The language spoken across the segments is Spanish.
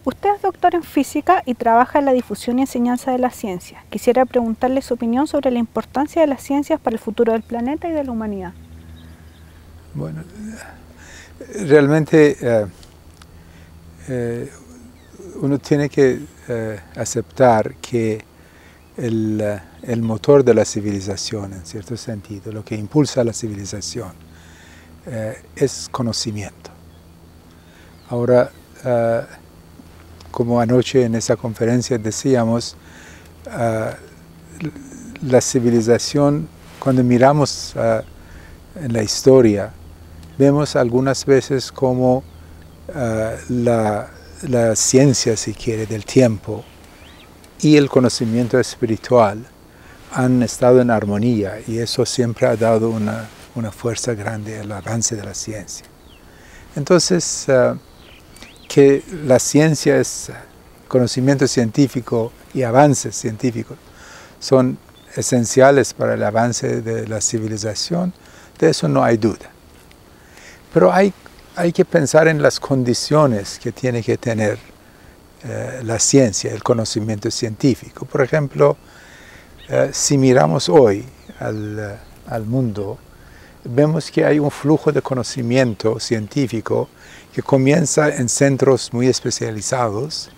Usted es doctor en física y trabaja en la difusión y enseñanza de la ciencia. Quisiera preguntarle su opinión sobre la importancia de las ciencias para el futuro del planeta y de la humanidad. Bueno, realmente uno tiene que aceptar que el motor de la civilización, en cierto sentido, lo que impulsa a la civilización, es conocimiento. Ahora, como anoche en esa conferencia decíamos, la civilización, cuando miramos en la historia, vemos algunas veces como la ciencia, si quiere, del tiempo y el conocimiento espiritual han estado en armonía, y eso siempre ha dado una fuerza grande al avance de la ciencia. Entonces, que la ciencia es conocimiento científico y avances científicos son esenciales para el avance de la civilización, de eso no hay duda. Pero hay que pensar en las condiciones que tiene que tener la ciencia, el conocimiento científico. Por ejemplo, si miramos hoy al mundo, vemos que hay un flujo de conocimiento científico que comienza en centros muy especializados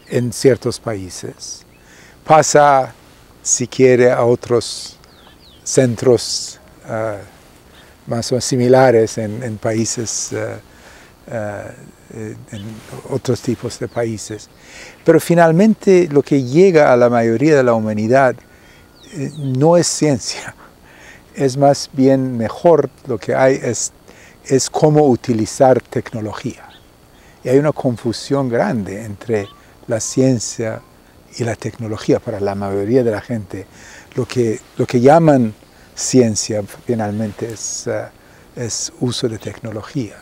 en ciertos países, pasa, si quiere, a otros centros más o menos similares en países, en otros tipos de países. Pero finalmente lo que llega a la mayoría de la humanidad no es ciencia, es más bien mejor. Lo que hay es cómo utilizar tecnología. Y hay una confusión grande entre la ciencia y la tecnología para la mayoría de la gente. Lo que llaman ciencia finalmente es uso de tecnología.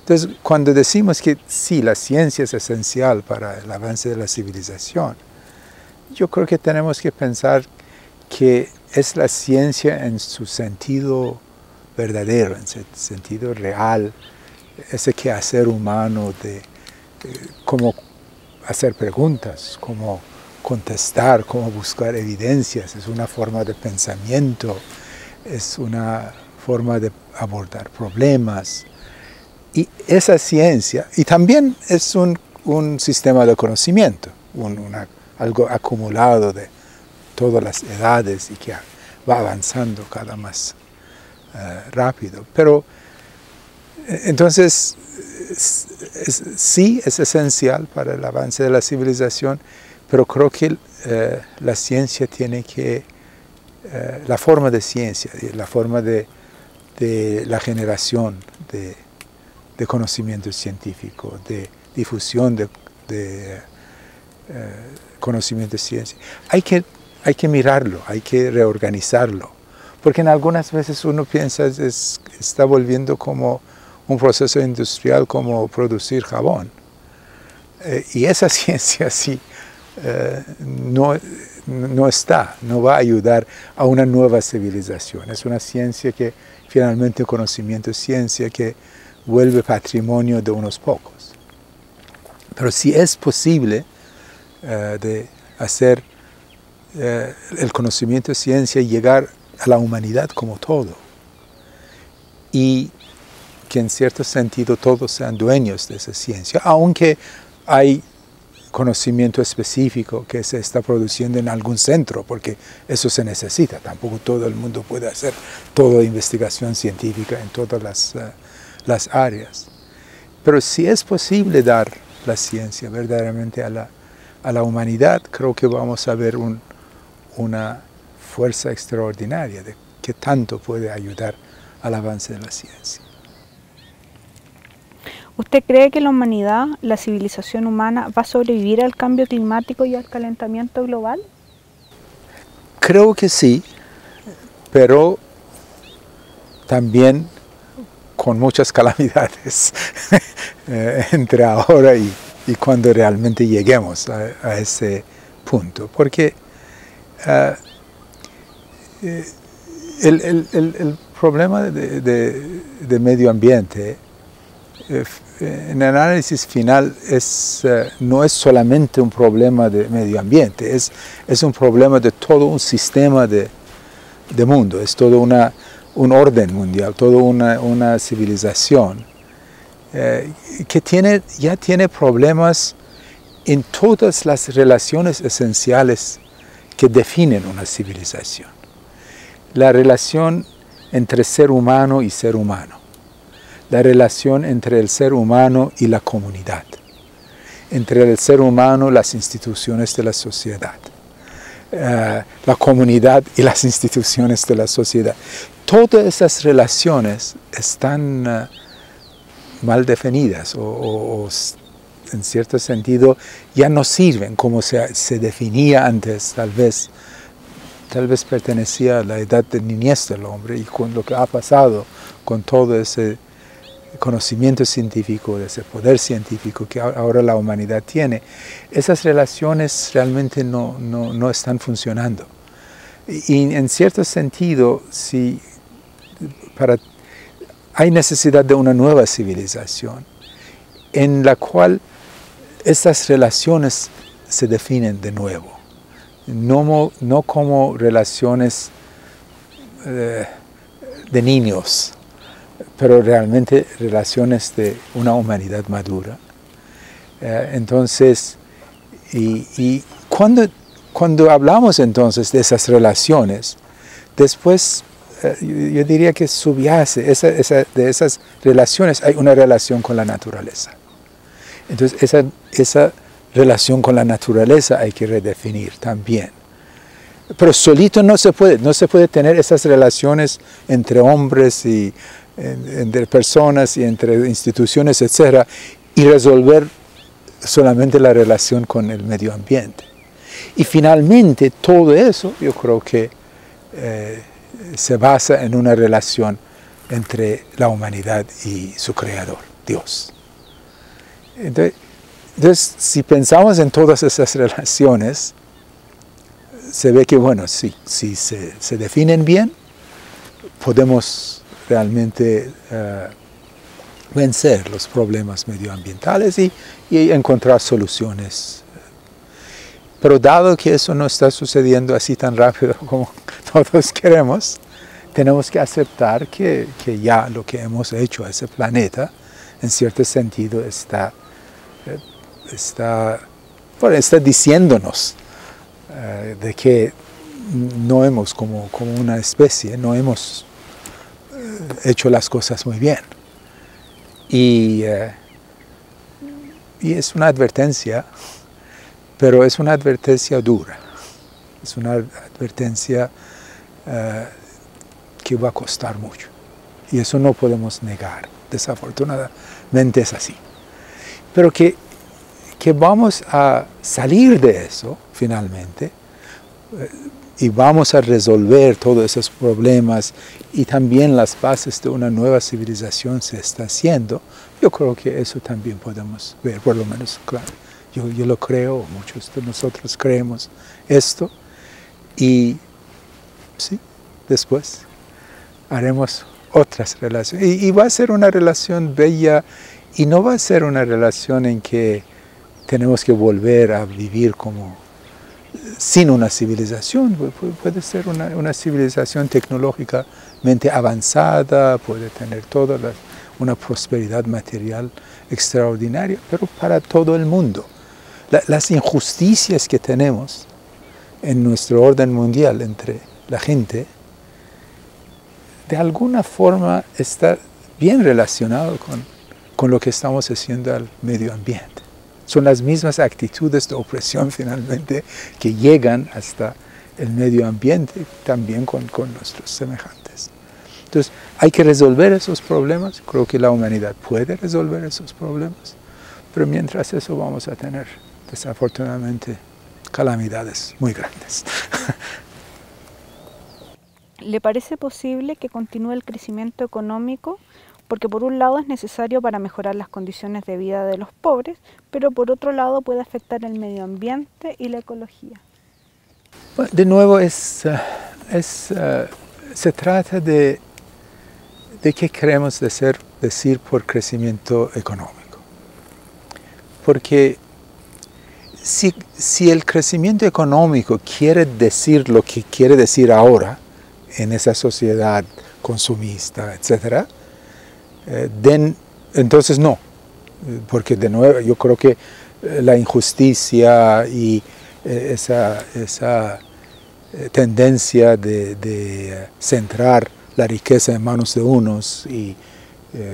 Entonces, cuando decimos que sí, la ciencia es esencial para el avance de la civilización, yo creo que tenemos que pensar que es la ciencia en su sentido verdadero, en su sentido real, ese quehacer humano de cómo hacer preguntas, cómo contestar, cómo buscar evidencias. Es una forma de pensamiento, es una forma de abordar problemas. Y esa ciencia, y también es un sistema de conocimiento, algo acumulado de todas las edades y que va avanzando cada más rápido. Pero entonces sí es esencial para el avance de la civilización, pero creo que la ciencia tiene que, la forma de ciencia, la forma de la generación de conocimiento científico, de difusión de conocimiento de ciencia, hay que mirarlo, hay que reorganizarlo, porque en algunas veces uno piensa está volviendo como un proceso industrial, como producir jabón, y esa ciencia sí no va a ayudar a una nueva civilización. Es una ciencia que finalmente, conocimiento es ciencia que vuelve patrimonio de unos pocos. Pero si es posible de hacer el conocimiento de ciencia llegar a la humanidad como todo, y que en cierto sentido todos sean dueños de esa ciencia, aunque hay conocimiento específico que se está produciendo en algún centro, porque eso se necesita. Tampoco todo el mundo puede hacer toda investigación científica en todas las áreas. Pero si es posible dar la ciencia verdaderamente a la humanidad, creo que vamos a ver una fuerza extraordinaria de que tanto puede ayudar al avance de la ciencia. ¿Usted cree que la humanidad, la civilización humana, va a sobrevivir al cambio climático y al calentamiento global? Creo que sí, pero también con muchas calamidades entre ahora y cuando realmente lleguemos a ese punto. Porque el problema de medio ambiente en el análisis final no es solamente un problema de medio ambiente, es un problema de todo un sistema de mundo, es todo un orden mundial, toda una civilización que ya tiene problemas en todas las relaciones esenciales que definen una civilización. La relación entre ser humano y ser humano, la relación entre el ser humano y la comunidad, entre el ser humano y las instituciones de la sociedad, la comunidad y las instituciones de la sociedad. Todas esas relaciones están mal definidas o en cierto sentido ya no sirven como se definía antes. Tal vez pertenecía a la edad de niñez del hombre, y con lo que ha pasado con todo ese conocimiento científico, ese poder científico que ahora la humanidad tiene, esas relaciones realmente no están funcionando. Y en cierto sentido, hay necesidad de una nueva civilización en la cual estas relaciones se definen de nuevo, no como relaciones de niños, pero realmente relaciones de una humanidad madura. Entonces, y cuando hablamos entonces de esas relaciones, después yo diría que subyace de esas relaciones hay una relación con la naturaleza. Entonces esa relación con la naturaleza hay que redefinir también. Pero solito no se puede tener esas relaciones entre hombres y entre personas y entre instituciones, etc., y resolver solamente la relación con el medio ambiente. Y finalmente todo eso yo creo que se basa en una relación entre la humanidad y su creador, Dios. Entonces, si pensamos en todas esas relaciones, se ve que, bueno, si se definen bien, podemos realmente vencer los problemas medioambientales y encontrar soluciones. Pero dado que eso no está sucediendo así tan rápido como todos queremos, tenemos que aceptar que ya lo que hemos hecho a ese planeta, en cierto sentido, está diciéndonos de que no hemos, como una especie, no hemos hecho las cosas muy bien. Y es una advertencia, pero es una advertencia dura, es una advertencia que va a costar mucho. Y eso no podemos negar, desafortunadamente es así. Pero que vamos a salir de eso finalmente y vamos a resolver todos esos problemas y también las bases de una nueva civilización se está haciendo. Yo creo que eso también podemos ver, por lo menos, claro. Yo lo creo, muchos de nosotros creemos esto, y sí, después haremos otras relaciones. Y va a ser una relación bella, y no va a ser una relación en que tenemos que volver a vivir como sin una civilización. Puede ser una civilización tecnológicamente avanzada, puede tener toda una prosperidad material extraordinaria, pero para todo el mundo. Las injusticias que tenemos en nuestro orden mundial entre la gente, de alguna forma está bien relacionado con lo que estamos haciendo al medio ambiente. Son las mismas actitudes de opresión finalmente que llegan hasta el medio ambiente, también con nuestros semejantes. Entonces, hay que resolver esos problemas. Creo que la humanidad puede resolver esos problemas, pero mientras eso vamos a tener, desafortunadamente, calamidades muy grandes. ¿Le parece posible que continúe el crecimiento económico? Porque por un lado es necesario para mejorar las condiciones de vida de los pobres, pero por otro lado puede afectar el medio ambiente y la ecología. De nuevo, se trata de de qué queremos decir por crecimiento económico. Porque si el crecimiento económico quiere decir lo que quiere decir ahora, en esa sociedad consumista, etc., entonces no. Porque de nuevo yo creo que la injusticia y esa tendencia de centrar la riqueza en manos de unos y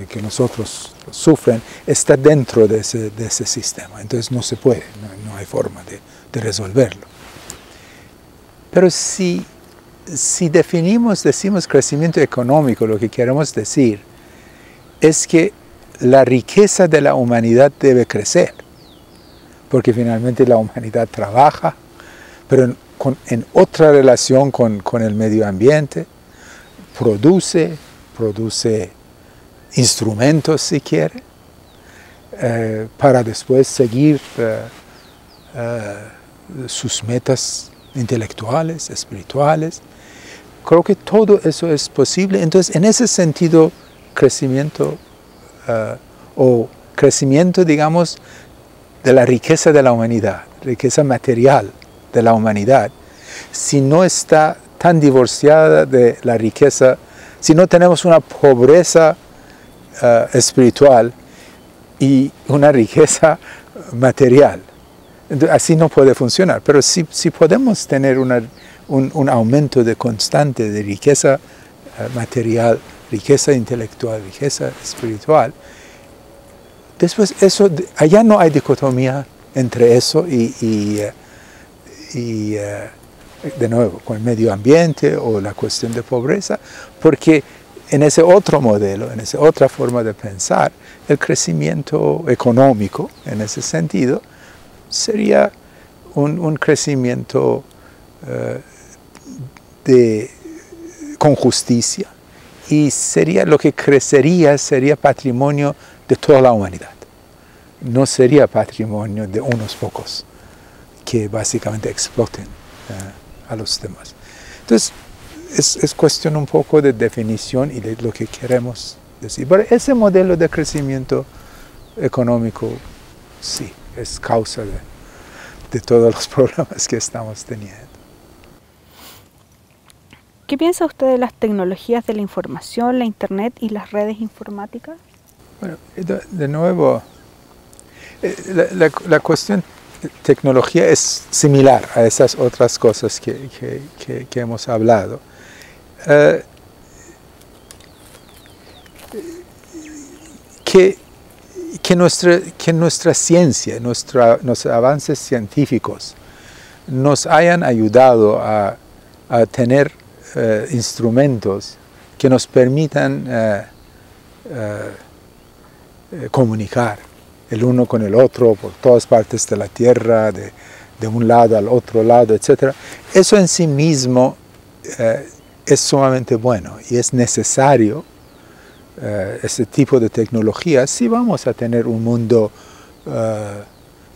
que nosotros sufren, está dentro de ese sistema. Entonces no se puede, no hay forma de resolverlo. Pero si decimos crecimiento económico, lo que queremos decir es que la riqueza de la humanidad debe crecer, porque finalmente la humanidad trabaja, pero en otra relación con el medio ambiente, produce instrumentos, si quiere, para después seguir sus metas intelectuales, espirituales. Creo que todo eso es posible. Entonces, en ese sentido, crecimiento, digamos, de la riqueza de la humanidad, riqueza material de la humanidad, si no está tan divorciada de la riqueza, si no tenemos una pobreza espiritual y una riqueza material. Entonces, así no puede funcionar. Pero si podemos tener un aumento constante de riqueza material, riqueza intelectual, riqueza espiritual, después allá no hay dicotomía entre eso y de nuevo, con el medio ambiente o la cuestión de pobreza, porque en ese otro modelo, en esa otra forma de pensar, el crecimiento económico, en ese sentido, sería un crecimiento con justicia, y lo que crecería sería patrimonio de toda la humanidad. No sería patrimonio de unos pocos que básicamente exploten a los demás. Entonces, es cuestión un poco de definición y de lo que queremos decir. Pero ese modelo de crecimiento económico, sí, es causa de todos los problemas que estamos teniendo. ¿Qué piensa usted de las tecnologías de la información, la Internet y las redes informáticas? Bueno, de nuevo, la cuestión tecnología es similar a esas otras cosas que hemos hablado. Que nuestra ciencia, nuestros avances científicos nos hayan ayudado a tener instrumentos que nos permitan comunicar el uno con el otro por todas partes de la tierra, de un lado al otro lado, etc. Eso en sí mismo es sumamente bueno y es necesario ese tipo de tecnología si vamos a tener un mundo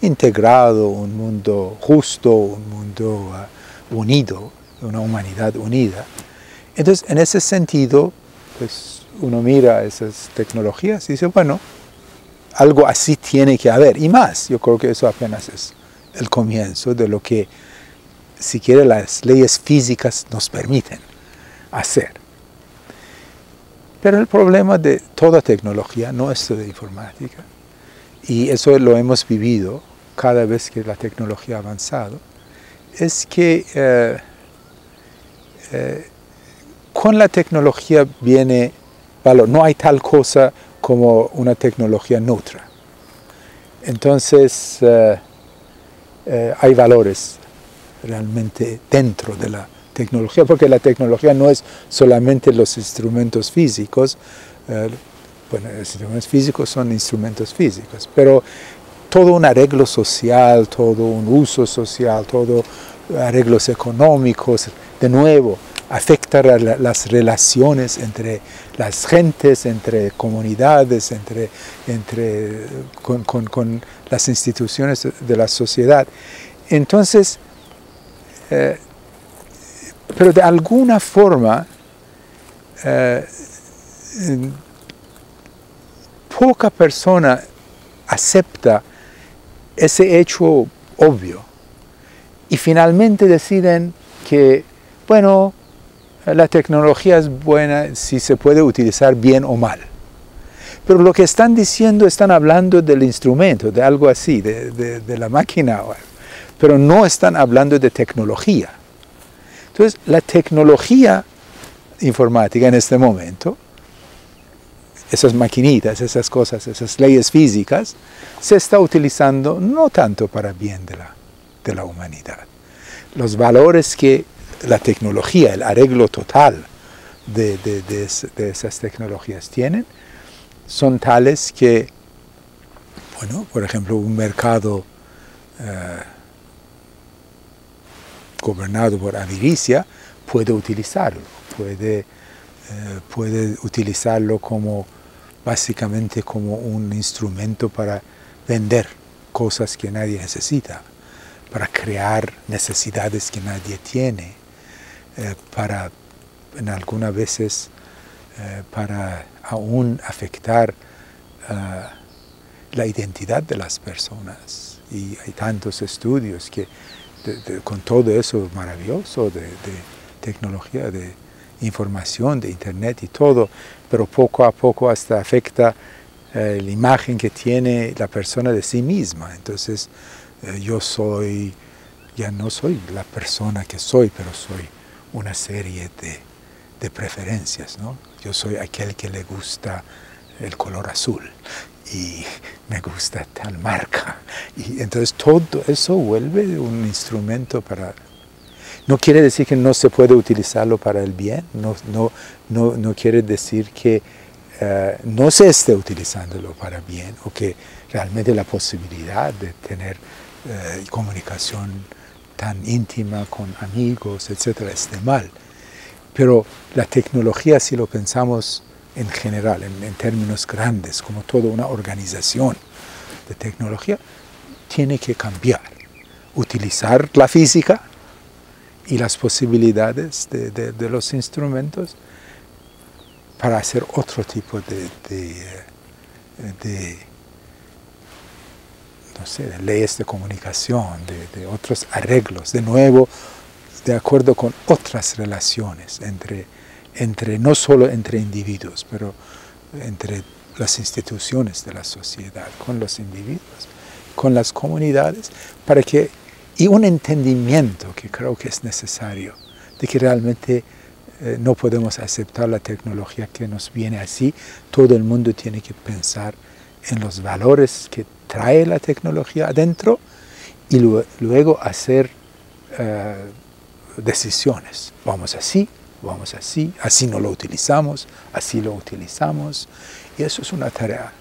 integrado, un mundo justo, un mundo unido, una humanidad unida. Entonces, en ese sentido, pues uno mira esas tecnologías y dice, bueno, algo así tiene que haber, y más. Yo creo que eso apenas es el comienzo de lo que, si quiere, las leyes físicas nos permiten hacer. Pero el problema de toda tecnología, no es de informática, y eso lo hemos vivido cada vez que la tecnología ha avanzado, es que con la tecnología viene valor. No hay tal cosa como una tecnología neutra. Entonces, hay valores realmente dentro de la tecnología, porque la tecnología no es solamente los instrumentos físicos. Bueno, los instrumentos físicos son instrumentos físicos, pero todo un arreglo social, todo un uso social, todo arreglos económicos, de nuevo, afecta las relaciones entre las gentes, entre comunidades, con las instituciones de la sociedad. Entonces, pero de alguna forma poca persona acepta ese hecho obvio y finalmente deciden que, bueno, la tecnología es buena si se puede utilizar bien o mal. Pero lo que están diciendo, están hablando del instrumento, de algo así, de la máquina, pero no están hablando de tecnología. Entonces, la tecnología informática en este momento, esas maquinitas, esas cosas, esas leyes físicas, se está utilizando no tanto para bien de la humanidad. Los valores que la tecnología, el arreglo total de esas tecnologías tienen, son tales que, bueno, por ejemplo, un mercado gobernado por avaricia puede utilizarlo, puede utilizarlo como básicamente como un instrumento para vender cosas que nadie necesita, para crear necesidades que nadie tiene, para en algunas veces para aún afectar la identidad de las personas. Y hay tantos estudios que con todo eso maravilloso de tecnología, de información, de internet y todo, pero poco a poco hasta afecta la imagen que tiene la persona de sí misma. Entonces ya no soy la persona que soy, pero soy una serie de preferencias, ¿no? Yo soy aquel que le gusta el color azul y me gusta tal marca. Y entonces todo eso vuelve un instrumento para... No quiere decir que no se puede utilizarlo para el bien, no quiere decir que no se esté utilizándolo para bien o que realmente la posibilidad de tener comunicación tan íntima con amigos, etcétera, esté mal. Pero la tecnología, si lo pensamos en general, en términos grandes, como toda una organización de tecnología, tiene que cambiar. Utilizar la física y las posibilidades de los instrumentos para hacer otro tipo no sé, de leyes de comunicación, de otros arreglos, de nuevo, de acuerdo con otras relaciones no solo entre individuos, pero entre las instituciones de la sociedad, con los individuos, con las comunidades, y un entendimiento que creo que es necesario, de que realmente no podemos aceptar la tecnología que nos viene así. Todo el mundo tiene que pensar en los valores que trae la tecnología adentro y luego hacer decisiones. Vamos así, así no lo utilizamos, así lo utilizamos. Y eso es una tarea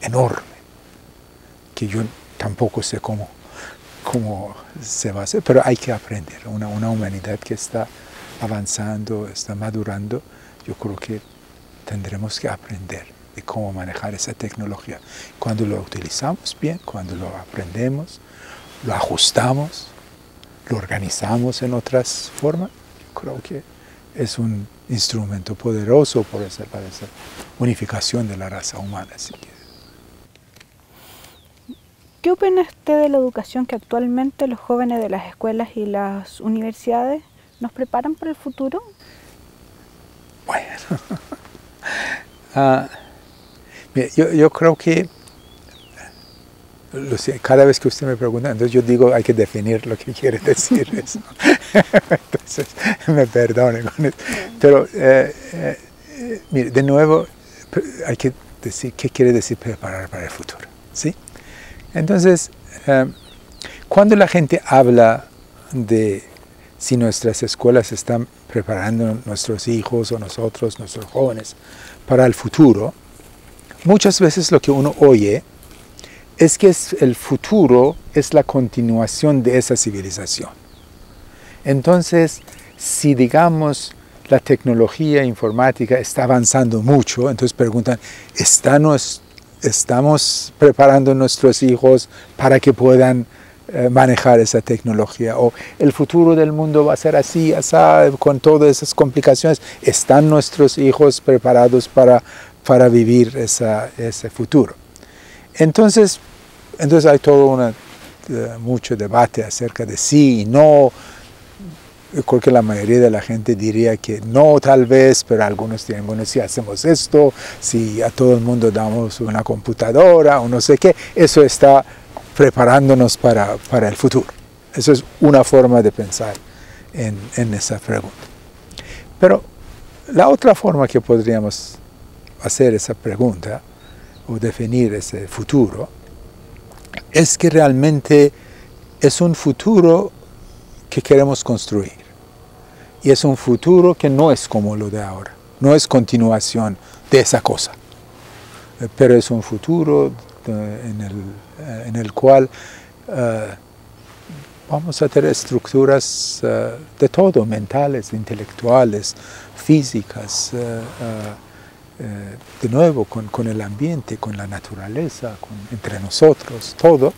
enorme, que yo tampoco sé cómo se va a hacer, pero hay que aprender. Una humanidad que está avanzando, está madurando, yo creo que tendremos que aprender de cómo manejar esa tecnología. Cuando lo utilizamos bien, cuando lo aprendemos, lo ajustamos, lo organizamos en otras formas, yo creo que es un instrumento poderoso para esa unificación de la raza humana. Así que. ¿Qué opina usted de la educación que actualmente los jóvenes de las escuelas y las universidades nos preparan para el futuro? Bueno, mira, yo creo que cada vez que usted me pregunta, entonces yo digo, hay que definir lo que quiere decir eso. Entonces, me perdone con eso. Pero, mire, de nuevo, hay que decir qué quiere decir preparar para el futuro, ¿sí? Entonces, cuando la gente habla de si nuestras escuelas están preparando a nuestros hijos o nosotros, nuestros jóvenes, para el futuro, muchas veces lo que uno oye es que el futuro es la continuación de esa civilización. Entonces, si digamos la tecnología informática está avanzando mucho, entonces preguntan, ¿estamos preparando a nuestros hijos para que puedan manejar esa tecnología, o el futuro del mundo va a ser así, así, con todas esas complicaciones. ¿Están nuestros hijos preparados para vivir ese futuro? Entonces hay todo mucho debate acerca de sí y no. Yo creo que la mayoría de la gente diría que no, tal vez, pero algunos tienen, bueno, si hacemos esto, si a todo el mundo damos una computadora o no sé qué, eso está preparándonos para el futuro. Eso es una forma de pensar en esa pregunta. Pero la otra forma que podríamos hacer esa pregunta o definir ese futuro es que realmente es un futuro que queremos construir. Y es un futuro que no es como lo de ahora, no es continuación de esa cosa, pero es un futuro en el cual vamos a tener estructuras de todo, mentales, intelectuales, físicas, de nuevo con el ambiente, con la naturaleza, entre nosotros, todo.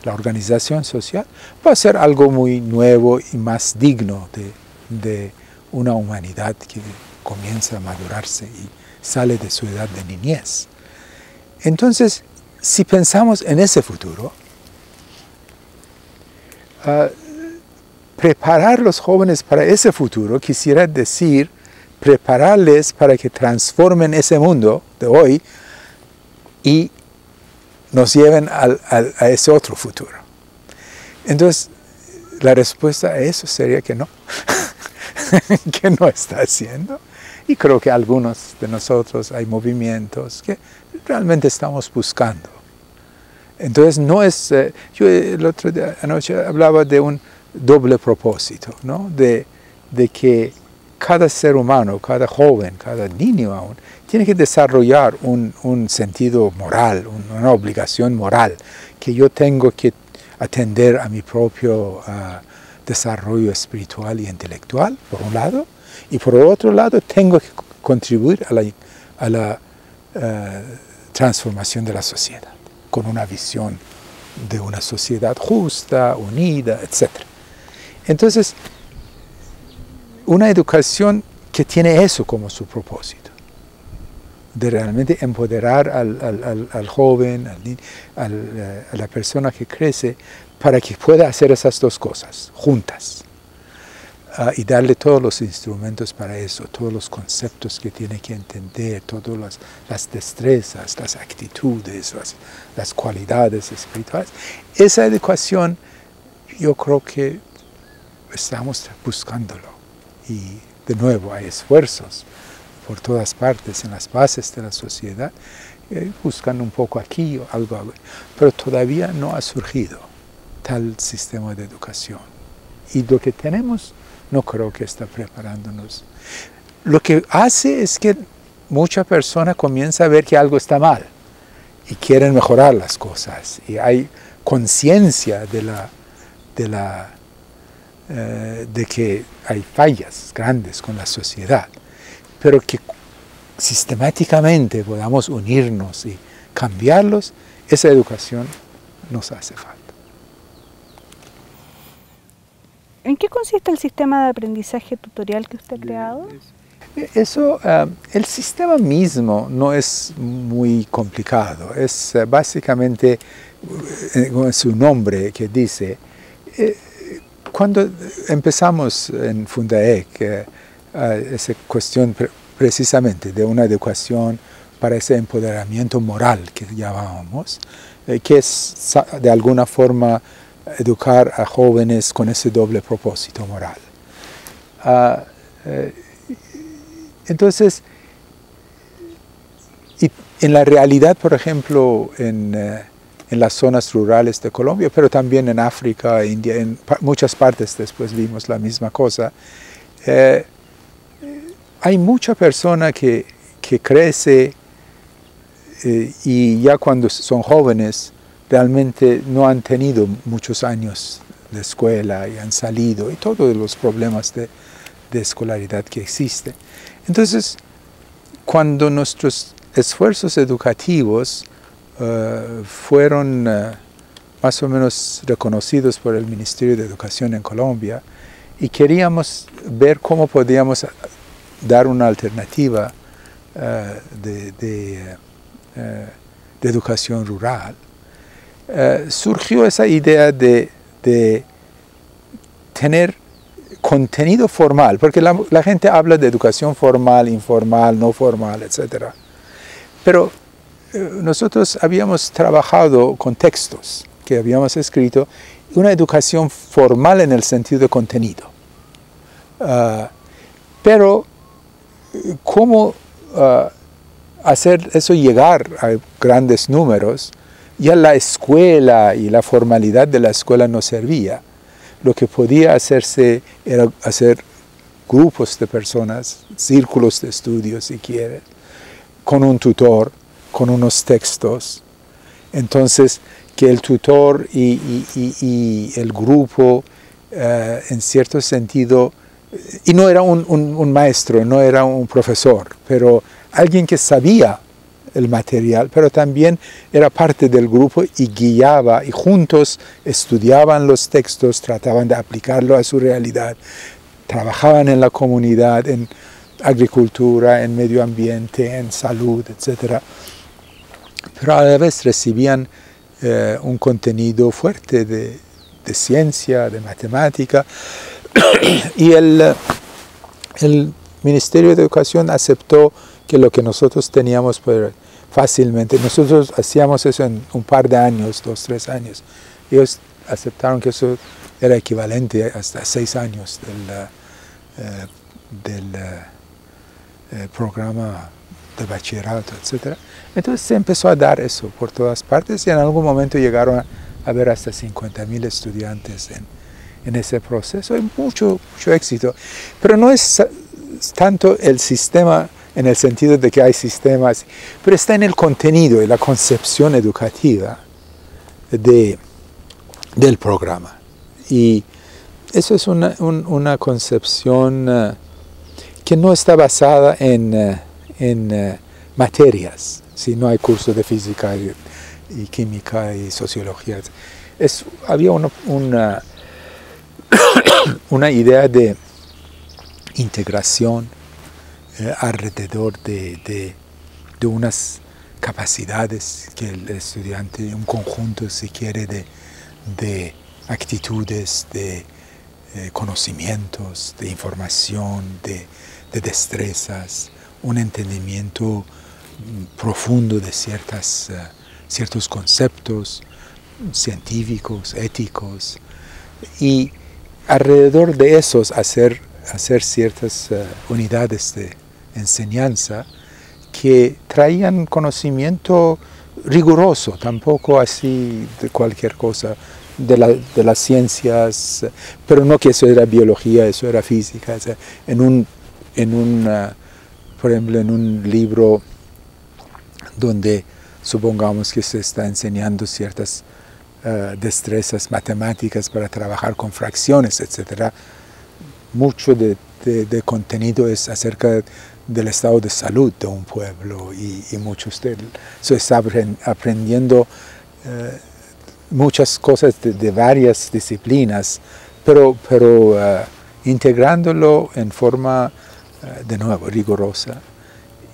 La organización social va a ser algo muy nuevo y más digno de una humanidad que comienza a madurarse y sale de su edad de niñez. Entonces, si pensamos en ese futuro, preparar a los jóvenes para ese futuro quisiera decir prepararles para que transformen ese mundo de hoy y nos lleven a ese otro futuro. Entonces, la respuesta a eso sería que no, que no está haciendo. Y creo que algunos de nosotros hay movimientos que realmente estamos buscando. Entonces, no es, yo el otro día, anoche hablaba de un doble propósito, ¿no? De que cada ser humano, cada joven, cada niño aún, tiene que desarrollar un sentido moral, una obligación moral, que yo tengo que atender a mi propio desarrollo espiritual y intelectual, por un lado, y por otro lado tengo que contribuir a la transformación de la sociedad, con una visión de una sociedad justa, unida, etc. Entonces, una educación que tiene eso como su propósito, de realmente empoderar al joven, a la persona que crece, para que pueda hacer esas dos cosas juntas, y darle todos los instrumentos para eso, todos los conceptos que tiene que entender, todas las destrezas, las actitudes, las cualidades espirituales. Esa educación yo creo que estamos buscándolo. Y de nuevo hay esfuerzos por todas partes en las bases de la sociedad, buscando un poco aquí o algo, pero todavía no ha surgido tal sistema de educación. Y lo que tenemos no creo que está preparándonos. Lo que hace es que mucha persona comienza a ver que algo está mal y quieren mejorar las cosas. Y hay conciencia de que hay fallas grandes con la sociedad, pero que sistemáticamente podamos unirnos y cambiarlos, esa educación nos hace falta. ¿En qué consiste el sistema de aprendizaje tutorial que usted ha creado? Eso, el sistema mismo no es muy complicado, es básicamente su nombre que dice. Cuando empezamos en Fundaec, esa cuestión precisamente de una educación para ese empoderamiento moral que llamábamos, que es de alguna forma educar a jóvenes con ese doble propósito moral. Entonces, y en la realidad, por ejemplo, en las zonas rurales de Colombia, pero también en África, India, en muchas partes después vimos la misma cosa. Hay mucha persona que crece y ya cuando son jóvenes realmente no han tenido muchos años de escuela y han salido y todos los problemas de escolaridad que existen. Entonces, cuando nuestros esfuerzos educativos fueron más o menos reconocidos por el Ministerio de Educación en Colombia, y queríamos ver cómo podíamos dar una alternativa de educación rural. Surgió esa idea de tener contenido formal, porque la gente habla de educación formal, informal, no formal, etc. Pero nosotros habíamos trabajado con textos que habíamos escrito, una educación formal en el sentido de contenido. Pero, ¿cómo hacer eso llegar a grandes números? Ya la escuela y la formalidad de la escuela no servía. Lo que podía hacerse era hacer grupos de personas, círculos de estudio si quieren, con un tutor, con unos textos. Entonces, que el tutor y el grupo, en cierto sentido, y no era un maestro, no era un profesor, pero alguien que sabía el material, pero también era parte del grupo y guiaba, y juntos estudiaban los textos, trataban de aplicarlo a su realidad, trabajaban en la comunidad, en agricultura, en medio ambiente, en salud, etc. Pero a la vez recibían un contenido fuerte de ciencia, de matemática, y el Ministerio de Educación aceptó que lo que nosotros teníamos fácilmente, nosotros hacíamos eso en un par de años, 2, 3 años. Ellos aceptaron que eso era equivalente hasta 6 años del programa de bachillerato, etc. Entonces se empezó a dar eso por todas partes y en algún momento llegaron a haber hasta 50,000 estudiantes en ese proceso. Hay mucho éxito, pero no es tanto el sistema en el sentido de que hay sistemas, pero está en el contenido y la concepción educativa del programa. Y eso es una concepción que no está basada en materias, si no hay cursos de física y química y sociología. Había una idea de integración alrededor de unas capacidades que el estudiante, un conjunto si quiere de actitudes, de conocimientos, de información, de destrezas, un entendimiento profundo de ciertos conceptos científicos, éticos, y alrededor de esos hacer ciertas unidades de enseñanza que traían conocimiento riguroso, tampoco así de cualquier cosa, de las ciencias, pero no que eso era biología, eso era física. O sea, por ejemplo, en un libro donde supongamos que se está enseñando ciertas destrezas matemáticas para trabajar con fracciones, etc., mucho de contenido es acerca del estado de salud de un pueblo y muchos de eso está aprendiendo muchas cosas de varias disciplinas, pero integrándolo en forma de nuevo rigurosa.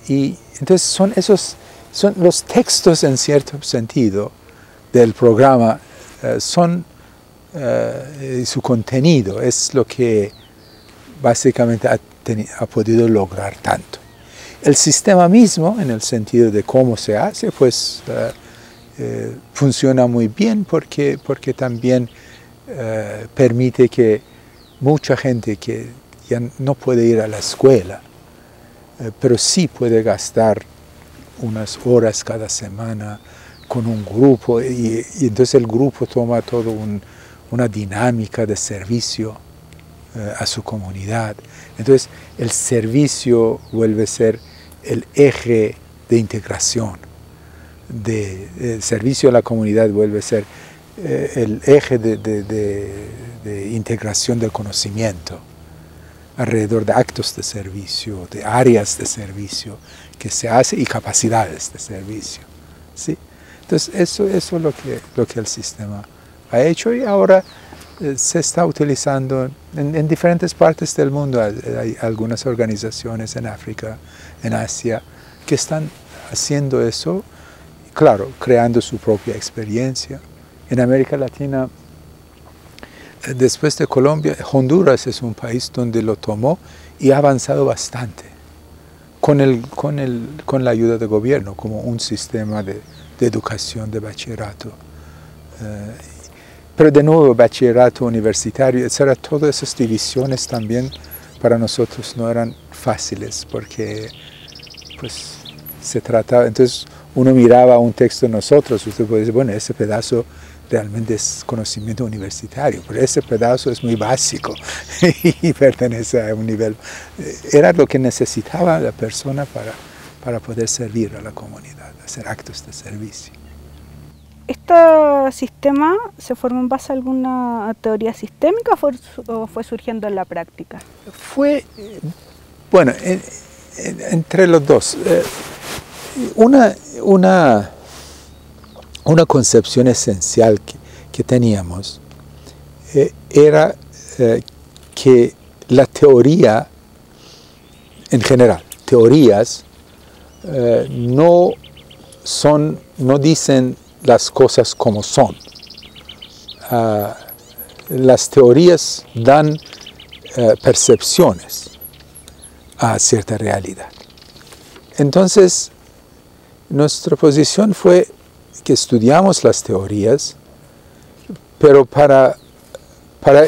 Y entonces son los textos en cierto sentido del programa, su contenido es lo que básicamente ha podido lograr tanto. El sistema mismo, en el sentido de cómo se hace, pues funciona muy bien porque también permite que mucha gente que ya no puede ir a la escuela, pero sí puede gastar unas horas cada semana con un grupo y entonces el grupo toma toda una dinámica de servicio a su comunidad. Entonces el servicio vuelve a ser el eje de integración, el servicio a la comunidad vuelve a ser el eje de integración del conocimiento alrededor de actos de servicio, de áreas de servicio que se hace y capacidades de servicio, ¿sí? Entonces eso es lo que el sistema ha hecho y ahora se está utilizando en diferentes partes del mundo. Hay algunas organizaciones en África, en Asia, que están haciendo eso, claro, creando su propia experiencia. En América Latina, después de Colombia, Honduras es un país donde lo tomó y ha avanzado bastante con la ayuda del gobierno, como un sistema de educación, de bachillerato. Pero de nuevo, bachillerato universitario, etc., todas esas divisiones también para nosotros no eran fáciles, porque pues se trataba, entonces uno miraba un texto de nosotros, usted puede decir, bueno, ese pedazo realmente es conocimiento universitario, pero ese pedazo es muy básico y pertenece a un nivel. Era lo que necesitaba la persona para poder servir a la comunidad, hacer actos de servicio. ¿Este sistema se formó en base a alguna teoría sistémica o fue surgiendo en la práctica? Fue, bueno, entre los dos. Una concepción esencial que teníamos era que la teoría, en general, teorías no dicen las cosas como son. Las teorías dan percepciones a cierta realidad. Entonces, nuestra posición fue que estudiamos las teorías, pero para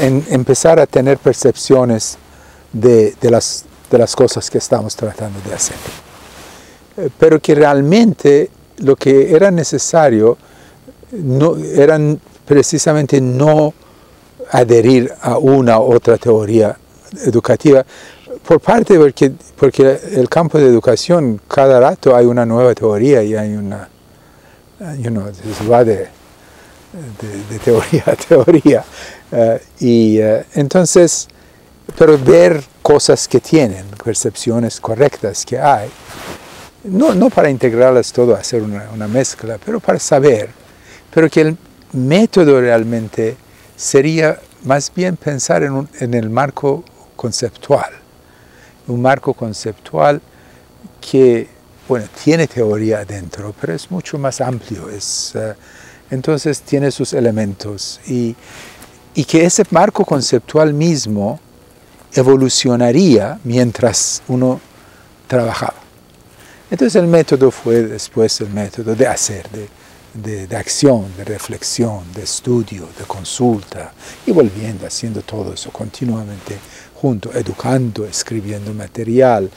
empezar a tener percepciones de las cosas que estamos tratando de hacer. Pero que realmente lo que era necesario eran precisamente no adherir a una u otra teoría educativa, por parte porque el campo de educación, cada rato hay una nueva teoría y hay una, se va de teoría a teoría. Entonces, pero ver cosas que tienen, percepciones correctas que hay, no para integrarlas todo, hacer una mezcla, pero para saber, pero que el método realmente sería más bien pensar en el marco conceptual, un marco conceptual que, bueno, tiene teoría adentro, pero es mucho más amplio, entonces tiene sus elementos y que ese marco conceptual mismo evolucionaría mientras uno trabajaba. Entonces el método fue después el método de hacer, de acción, de reflexión, de estudio, de consulta, y volviendo, haciendo todo eso continuamente junto, educando, escribiendo material,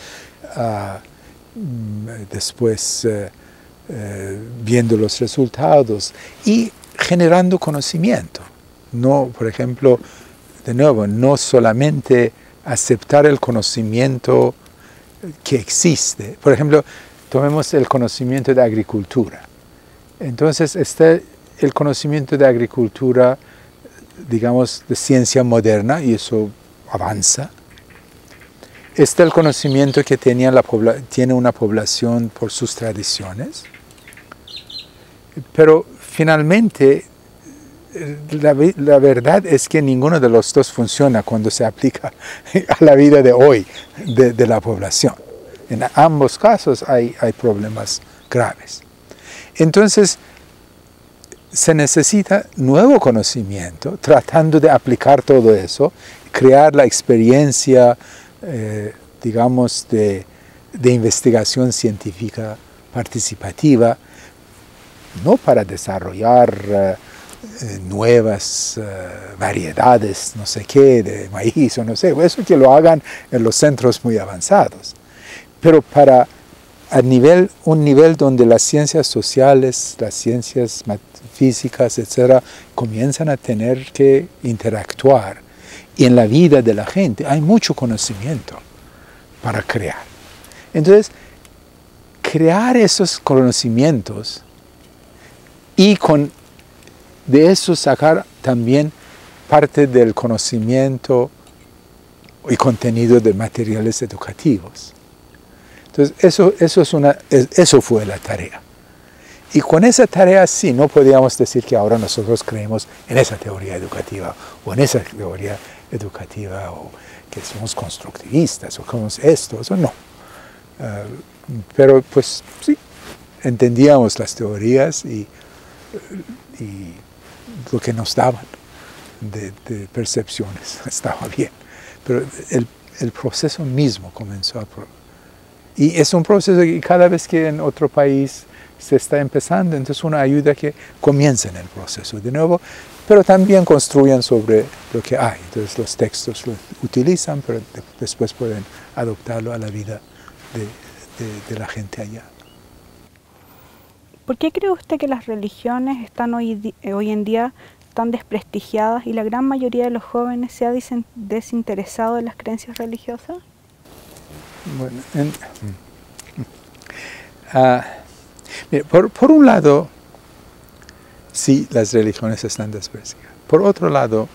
después viendo los resultados y generando conocimiento. No, por ejemplo, de nuevo, no solamente aceptar el conocimiento que existe. Por ejemplo, tomemos el conocimiento de agricultura. Entonces está el conocimiento de agricultura, digamos, de ciencia moderna, y eso avanza. Está el conocimiento que tiene una población por sus tradiciones. Pero finalmente, la verdad es que ninguno de los dos funciona cuando se aplica a la vida de hoy de la población. En ambos casos hay problemas graves. Entonces, se necesita nuevo conocimiento, tratando de aplicar todo eso, crear la experiencia, digamos, de investigación científica participativa, no para desarrollar nuevas variedades, no sé qué, de maíz o no sé, eso que lo hagan en los centros muy avanzados, pero para un nivel donde las ciencias sociales, las ciencias físicas, etcétera, comienzan a tener que interactuar. Y en la vida de la gente hay mucho conocimiento para crear. Entonces, crear esos conocimientos y de eso sacar también parte del conocimiento y contenido de materiales educativos. Entonces, eso fue la tarea. Y con esa tarea sí, no podíamos decir que ahora nosotros creemos en esa teoría educativa o en esa teoría educativa o que somos constructivistas o como esto, eso no. Pero pues sí, entendíamos las teorías y lo que nos daban de percepciones estaba bien. Pero el proceso mismo comenzó y es un proceso que cada vez que en otro país se está empezando, entonces una ayuda que comiencen el proceso de nuevo, pero también construyan sobre lo que hay. Entonces los textos lo utilizan, pero después pueden adoptarlo a la vida de la gente allá. ¿Por qué cree usted que las religiones están hoy en día tan desprestigiadas y la gran mayoría de los jóvenes se ha desinteresado de las creencias religiosas? Bueno, mire, por un lado, sí, las religiones están desprestigiadas. Por otro lado,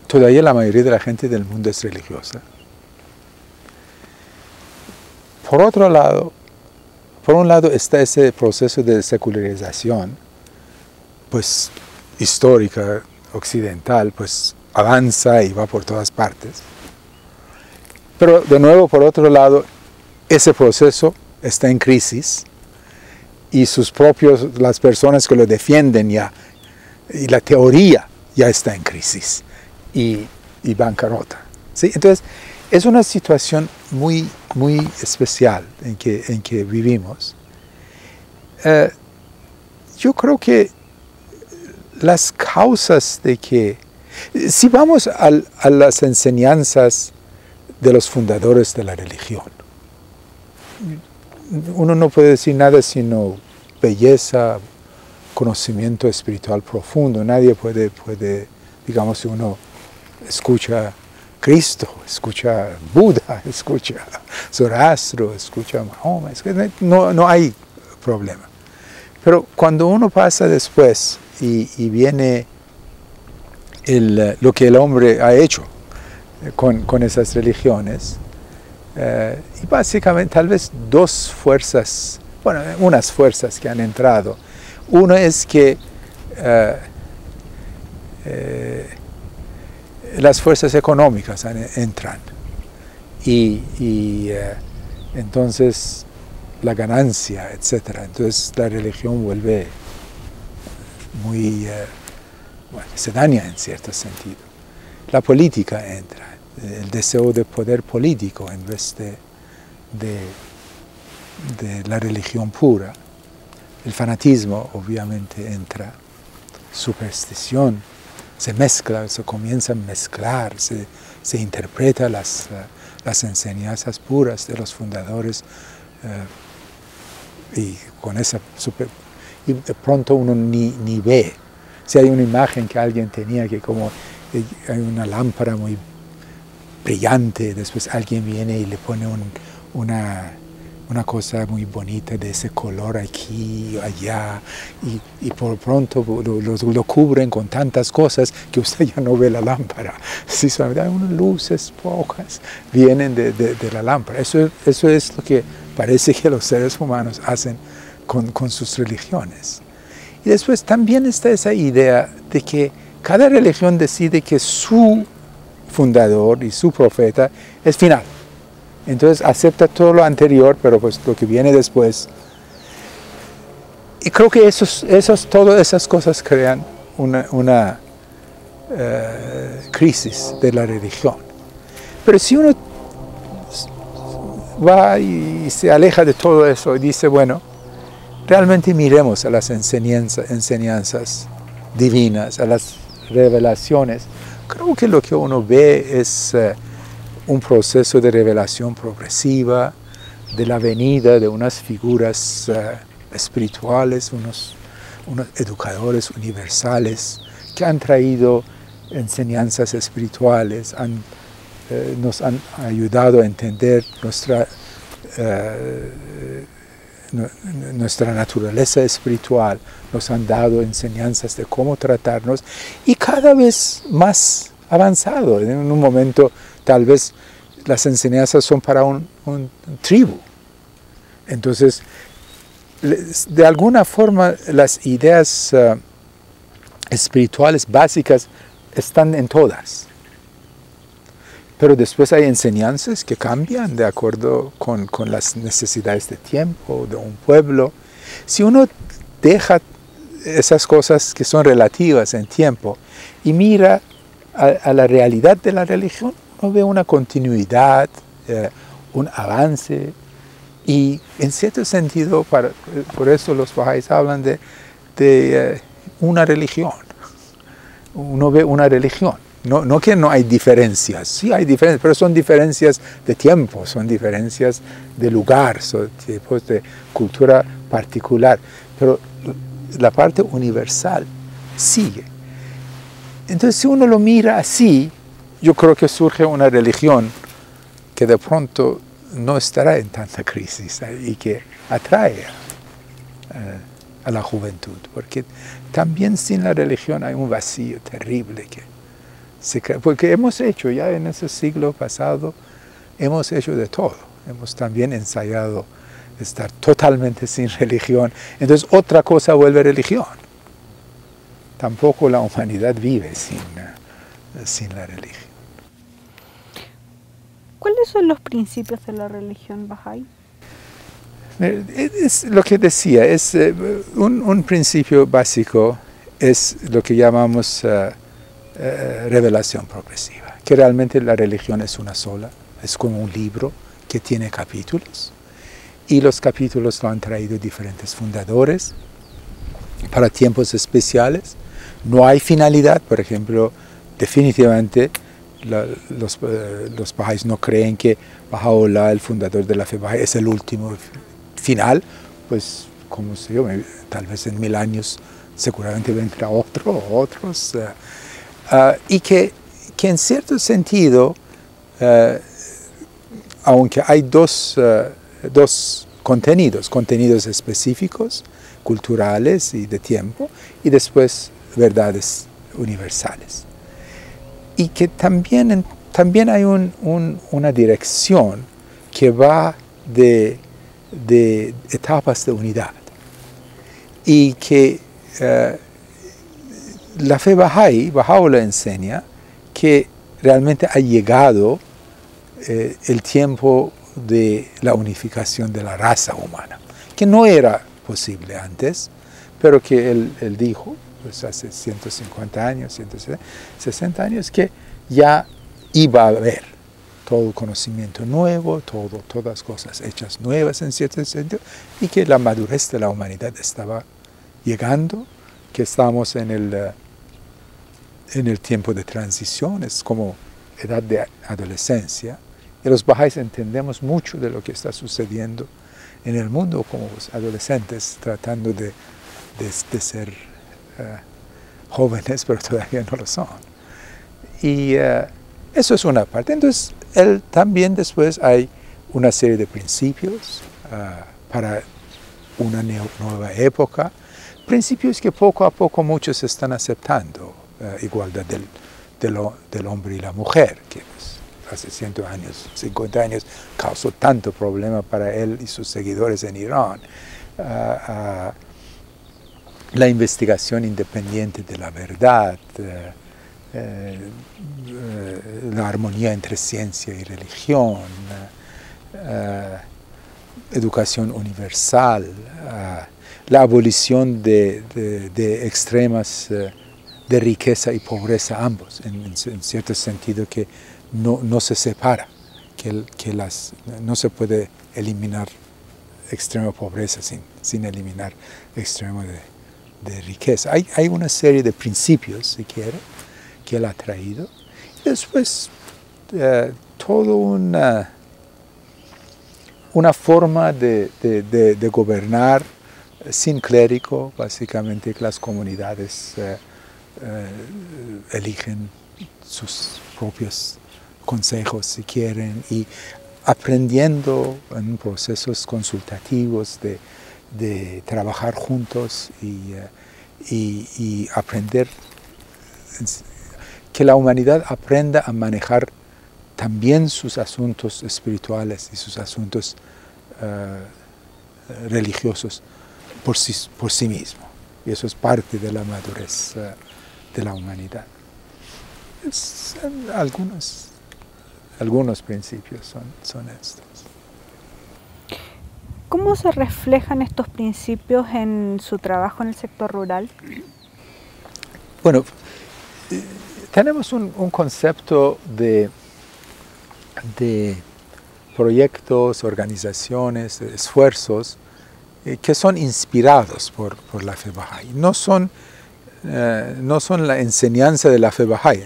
todavía la mayoría de la gente del mundo es religiosa. Por otro lado, por un lado está ese proceso de secularización, pues histórica, occidental, pues avanza y va por todas partes. Pero de nuevo, por otro lado, ese proceso está en crisis y las personas que lo defienden ya, y la teoría ya está en crisis y bancarrota. ¿Sí? Entonces, es una situación muy, muy especial en que vivimos. Yo creo que las causas de que, si vamos a las enseñanzas de los fundadores de la religión, uno no puede decir nada sino belleza, conocimiento espiritual profundo. Nadie puede, digamos, si uno escucha Cristo, escucha Buda, escucha Zoroastro, escucha Mahoma, no hay problema. Pero cuando uno pasa después y viene lo que el hombre ha hecho con esas religiones, y básicamente tal vez dos fuerzas, bueno, unas fuerzas que han entrado. Uno es que las fuerzas económicas entran y entonces la ganancia, etc. Entonces la religión vuelve muy, se daña en cierto sentido. La política entra, el deseo de poder político en vez de la religión pura. El fanatismo obviamente entra, superstición, se mezcla, se comienza a mezclar, se interpreta las enseñanzas puras de los fundadores y con esa y de pronto uno ni ve. Si hay una imagen que alguien tenía que como hay una lámpara muy brillante, después alguien viene y le pone una cosa muy bonita de ese color aquí o allá y por pronto lo cubren con tantas cosas que usted ya no ve la lámpara. Sí, solamente hay unas luces pocas vienen de la lámpara. Eso es lo que parece que los seres humanos hacen con sus religiones. Y después también está esa idea de que cada religión decide que su fundador y su profeta es final. Entonces acepta todo lo anterior, pero pues lo que viene después. Y creo que todas esas cosas crean una crisis de la religión. Pero si uno va y se aleja de todo eso y dice, bueno, realmente miremos a las enseñanzas divinas, a las revelaciones, creo que lo que uno ve es un proceso de revelación progresiva, de la venida de unas figuras espirituales, unos educadores universales que han traído enseñanzas espirituales, nos han ayudado a entender nuestra naturaleza espiritual, nos han dado enseñanzas de cómo tratarnos y cada vez más avanzado. En un momento tal vez las enseñanzas son para un tribu, Entonces, de alguna forma, las ideas espirituales básicas están en todas. Pero después hay enseñanzas que cambian de acuerdo con las necesidades de tiempo de un pueblo. Si uno deja esas cosas que son relativas en tiempo y mira a la realidad de la religión, uno ve una continuidad, un avance. Y en cierto sentido, por eso los bahá'ís hablan de una religión. Uno ve una religión. No que no hay diferencias, sí hay diferencias, pero son diferencias de tiempo, son diferencias de lugar, son tipos de cultura particular. Pero la parte universal sigue. Entonces, si uno lo mira así, yo creo que surge una religión que de pronto no estará en tanta crisis y que atrae a la juventud, porque también sin la religión hay un vacío terrible porque hemos hecho ya en ese siglo pasado, hemos hecho de todo, hemos también ensayado estar totalmente sin religión, entonces otra cosa vuelve religión. Tampoco la humanidad vive sin la religión. ¿Cuáles son los principios de la religión bahá'í? Es lo que decía, es un principio básico, es lo que llamamos revelación progresiva, que realmente la religión es una sola, es como un libro que tiene capítulos, y los capítulos lo han traído diferentes fundadores para tiempos especiales. No hay finalidad, por ejemplo, definitivamente los bahá'ís no creen que Baha'u'lláh, el fundador de la fe bahá'í, es el último final, pues como sé yo, tal vez en 1000 años seguramente vendrá otros, y que en cierto sentido, aunque hay dos contenidos específicos, culturales y de tiempo, y después verdades universales. Y que también hay una dirección que va de etapas de unidad. Y que la fe bahá'í, Baha'u'lláh enseña que realmente ha llegado el tiempo de la unificación de la raza humana, que no era posible antes, pero que él dijo, pues hace 150 años, 160 años, que ya iba a haber todo conocimiento nuevo, todas cosas hechas nuevas en cierto sentido, y que la madurez de la humanidad estaba llegando, que estamos en el tiempo de transición, es como edad de adolescencia, y los bahá'ís entendemos mucho de lo que está sucediendo en el mundo como adolescentes, tratando de ser jóvenes, pero todavía no lo son. Y eso es una parte. Entonces, él también después hay una serie de principios para una nueva época, principios que poco a poco muchos están aceptando, igualdad del hombre y la mujer, que hace 100 años, 50 años causó tanto problema para él y sus seguidores en Irán. La investigación independiente de la verdad, la armonía entre ciencia y religión, educación universal, la abolición de extremas de riqueza y pobreza ambos, en cierto sentido que no se separa, no se puede eliminar extrema pobreza sin eliminar extremo de riqueza. Hay una serie de principios, si quiere, que él ha traído. Y después, toda una forma de gobernar sin clérigo, básicamente que las comunidades eligen sus propios consejos, si quieren, y aprendiendo en procesos consultativos de trabajar juntos y aprender, que la humanidad aprenda a manejar también sus asuntos espirituales y sus asuntos religiosos por sí mismo. Y eso es parte de la madurez de la humanidad. Algunos principios son estos. ¿Cómo se reflejan estos principios en su trabajo en el sector rural? Bueno, tenemos un concepto de proyectos, organizaciones, esfuerzos que son inspirados por la fe Bahá'í. No son la enseñanza de la fe Bahá'í.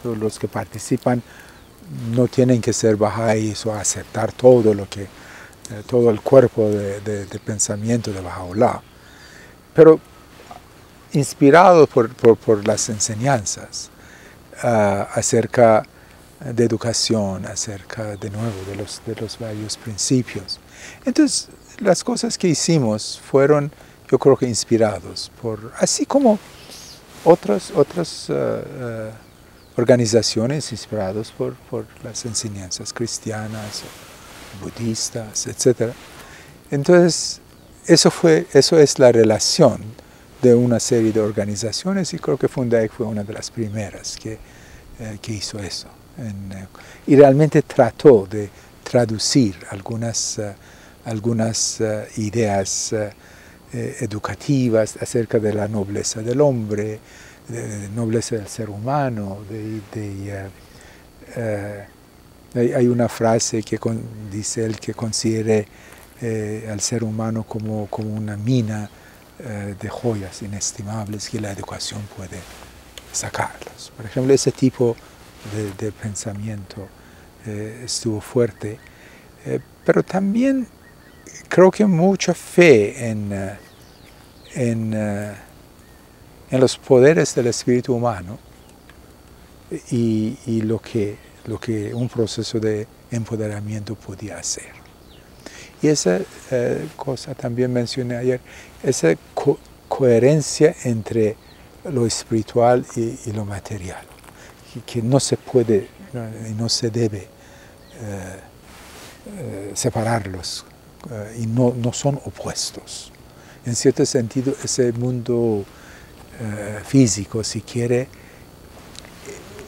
Los que participan no tienen que ser Bahá'ís o aceptar todo el cuerpo de pensamiento de Baha'u'lláh, pero inspirados por las enseñanzas acerca de educación, acerca de nuevo de los varios principios. Entonces, las cosas que hicimos fueron, yo creo que inspirados así como otras organizaciones inspiradas por las enseñanzas cristianas, budistas, etc. Entonces, eso es la relación de una serie de organizaciones, y creo que Fundaec fue una de las primeras que hizo eso. Y realmente trató de traducir algunas ideas educativas acerca de la nobleza del hombre, de nobleza del ser humano. Hay una frase que dice él que considere al ser humano como una mina de joyas inestimables que la educación puede sacarlos. Por ejemplo, ese tipo de pensamiento estuvo fuerte, pero también creo que mucha fe en los poderes del espíritu humano y lo que un proceso de empoderamiento podía hacer. Y esa cosa también mencioné ayer, esa coherencia entre lo espiritual y lo material, que no se puede y no se debe separarlos, y no son opuestos. En cierto sentido, ese mundo físico, si quiere,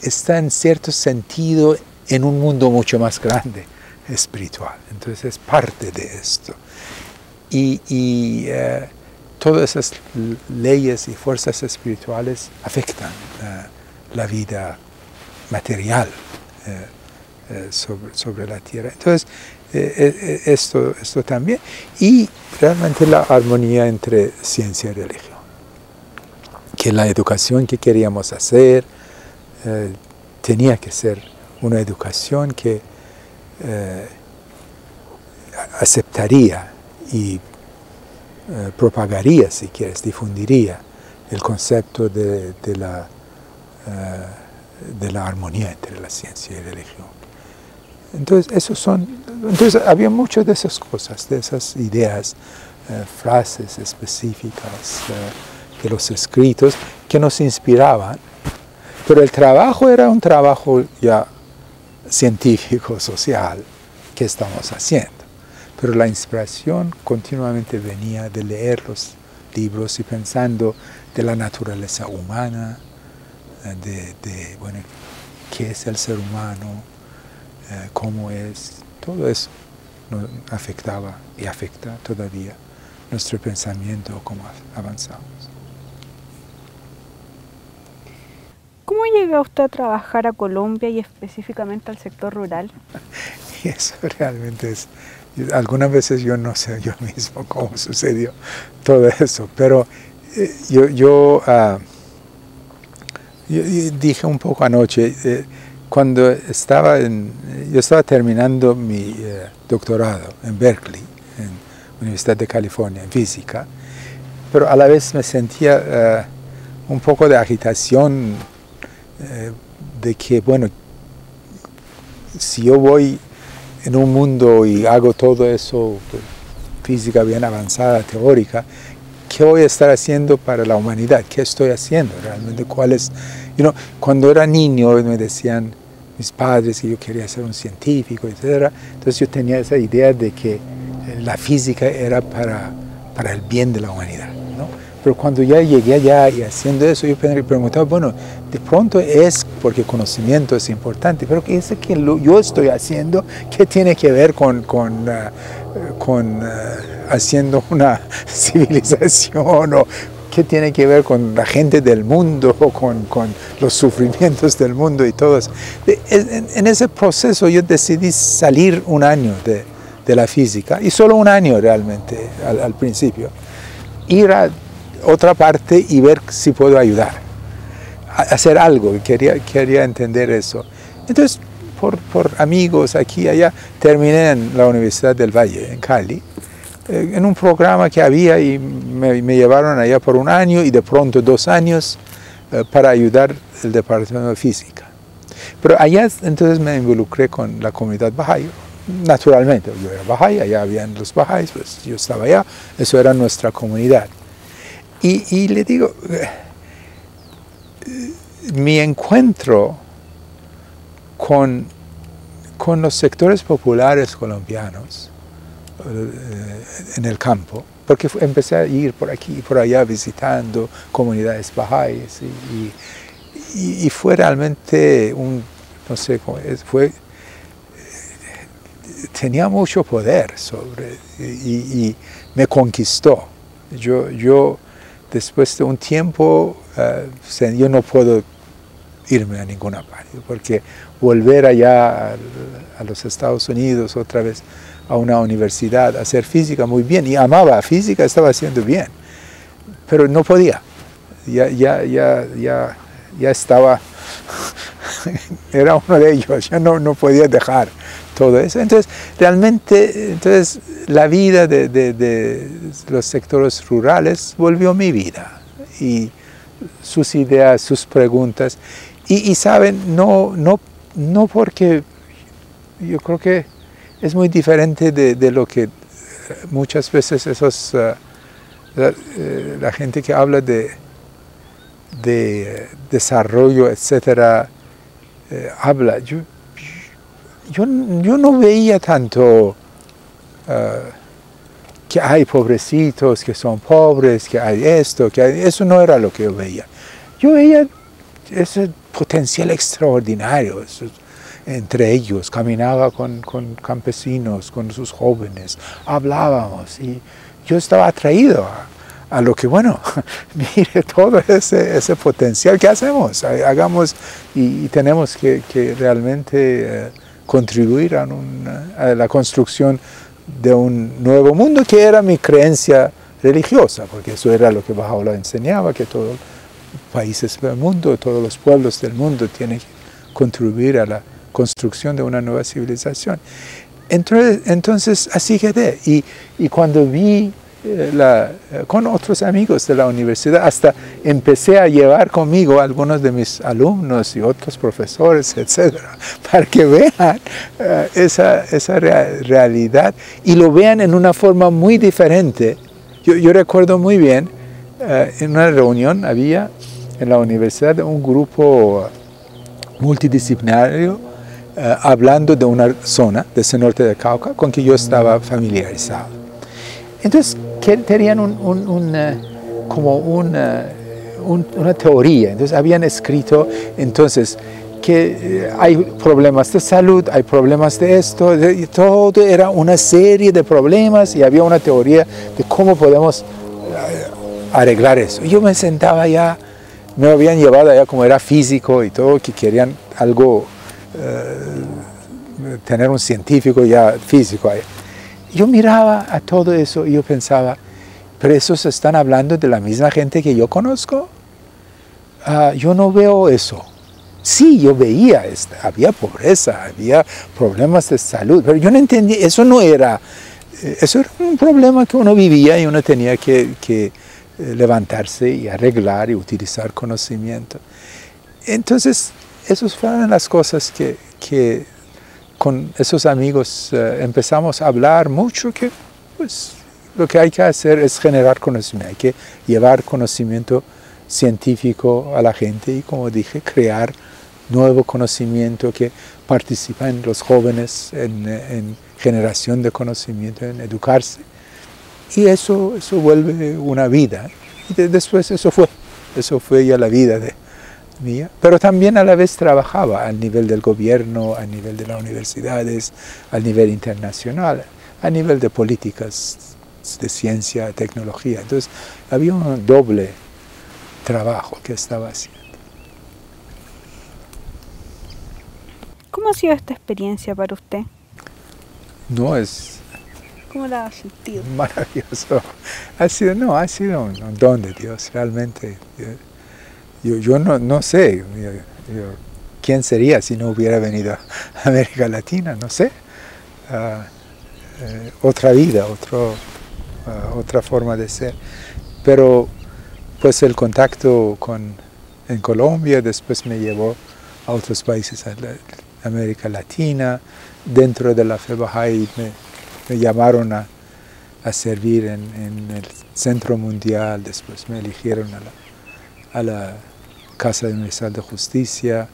está en cierto sentido en un mundo mucho más grande, espiritual. Entonces es parte de esto. Y todas esas leyes y fuerzas espirituales afectan la vida material sobre la tierra. Entonces, esto también. Y realmente la armonía entre ciencia y religión. Que la educación que queríamos hacer tenía que ser una educación que aceptaría y propagaría, si quieres, difundiría el concepto de la armonía entre la ciencia y la religión. Entonces había muchas de esas cosas, de esas ideas, frases específicas de los escritos que nos inspiraban, pero el trabajo era un trabajo ya científico, social, que estamos haciendo. Pero la inspiración continuamente venía de leer los libros y pensando de la naturaleza humana, bueno, qué es el ser humano, cómo es. Todo eso nos afectaba y afecta todavía nuestro pensamiento, cómo avanzamos. ¿Cómo llega usted a trabajar a Colombia y específicamente al sector rural? Y eso realmente es, algunas veces yo no sé yo mismo cómo sucedió todo eso, pero yo dije un poco anoche, cuando yo estaba terminando mi doctorado en Berkeley, en la Universidad de California, en física, pero a la vez me sentía un poco de agitación de que, bueno, si yo voy en un mundo y hago todo eso, física bien avanzada, teórica, ¿qué voy a estar haciendo para la humanidad? ¿Qué estoy haciendo realmente? ¿Cuál es? Cuando era niño me decían mis padres que yo quería ser un científico, etc. Entonces yo tenía esa idea de que la física era para el bien de la humanidad, ¿no? Pero cuando ya llegué allá y haciendo eso, yo preguntaba, bueno, de pronto es porque conocimiento es importante, pero ¿qué es que yo estoy haciendo? ¿Qué tiene que ver con haciendo una civilización? ¿O qué tiene que ver con la gente del mundo o con los sufrimientos del mundo y todo eso? En ese proceso yo decidí salir un año de la física, y solo un año realmente al principio, ir a otra parte y ver si puedo ayudar, a hacer algo. Quería entender eso. Entonces, por amigos aquí y allá, terminé en la Universidad del Valle, en Cali, en un programa que había, y me llevaron allá por un año y de pronto 2 años para ayudar el departamento de física. Pero allá entonces me involucré con la comunidad Bahá'í. Naturalmente, yo era Bahá'í, allá habían los Bahá'ís, pues yo estaba allá, eso era nuestra comunidad. Y le digo, mi encuentro con los sectores populares colombianos en el campo, porque empecé a ir por aquí y por allá visitando comunidades Bahá'ís, y fue realmente no sé cómo es, tenía mucho poder y me conquistó. Yo después de un tiempo, yo no puedo irme a ninguna parte, porque volver allá a los Estados Unidos otra vez a una universidad, a hacer física muy bien, y amaba física, estaba haciendo bien, pero no podía, ya estaba, era uno de ellos, ya no podía dejar todo eso. Entonces, realmente, la vida de los sectores rurales volvió mi vida, y sus ideas, sus preguntas, y saben, no porque yo creo que es muy diferente de lo que muchas veces la gente que habla de desarrollo, etcétera, habla. Yo no veía tanto que hay pobrecitos, que son pobres, que hay esto, eso no era lo que yo veía. Yo veía ese potencial extraordinario entre ellos. Caminaba con campesinos, con sus jóvenes, hablábamos, y yo estaba atraído a lo que, bueno, mire todo ese potencial. ¿Qué hacemos? Hagamos, y tenemos que realmente contribuir a la construcción de un nuevo mundo, que era mi creencia religiosa, porque eso era lo que Baha'u'lláh enseñaba, que todos los países del mundo, todos los pueblos del mundo tienen que contribuir a la construcción de una nueva civilización. Entonces así quedé, y cuando vi con otros amigos de la universidad, hasta empecé a llevar conmigo a algunos de mis alumnos y otros profesores, etcétera, para que vean esa realidad y lo vean en una forma muy diferente. Yo recuerdo muy bien, en una reunión había en la universidad un grupo multidisciplinario hablando de una zona de ese norte del Cauca con que yo estaba familiarizado. Entonces, tenían como una teoría. Entonces, habían escrito, entonces, que hay problemas de salud, hay problemas de esto, y todo era una serie de problemas, y había una teoría de cómo podemos arreglar eso. Y yo me sentaba allá, me habían llevado allá como era físico y todo, que querían algo, tener un científico ya físico allá. Yo miraba a todo eso y yo pensaba, ¿pero esos están hablando de la misma gente que yo conozco? Yo no veo eso. Sí, yo veía, había pobreza, había problemas de salud, pero yo no entendía, eso era un problema que uno vivía y uno tenía que levantarse y arreglar y utilizar conocimiento. Entonces, esas fueron las cosas que con esos amigos empezamos a hablar mucho, que pues lo que hay que hacer es generar conocimiento, hay que llevar conocimiento científico a la gente y, como dije, crear nuevo conocimiento que participen los jóvenes en generación de conocimiento, en educarse. Y eso vuelve una vida. Y después eso fue ya la vida mía. Pero también a la vez trabajaba al nivel del gobierno, a nivel de las universidades, a nivel internacional, a nivel de políticas de ciencia, tecnología. Entonces había un doble trabajo que estaba haciendo. ¿Cómo ha sido esta experiencia para usted? No es ¿Cómo la ha sentido? maravilloso. Ha sido un don de Dios, realmente. Yo no sé quién sería si no hubiera venido a América Latina, no sé. Otra vida, otra forma de ser. Pero pues el contacto en Colombia después me llevó a otros países de América Latina. Dentro de la fe Bahá'í me llamaron a servir en el Centro Mundial, después me eligieron a la Casa Universal de Justicia,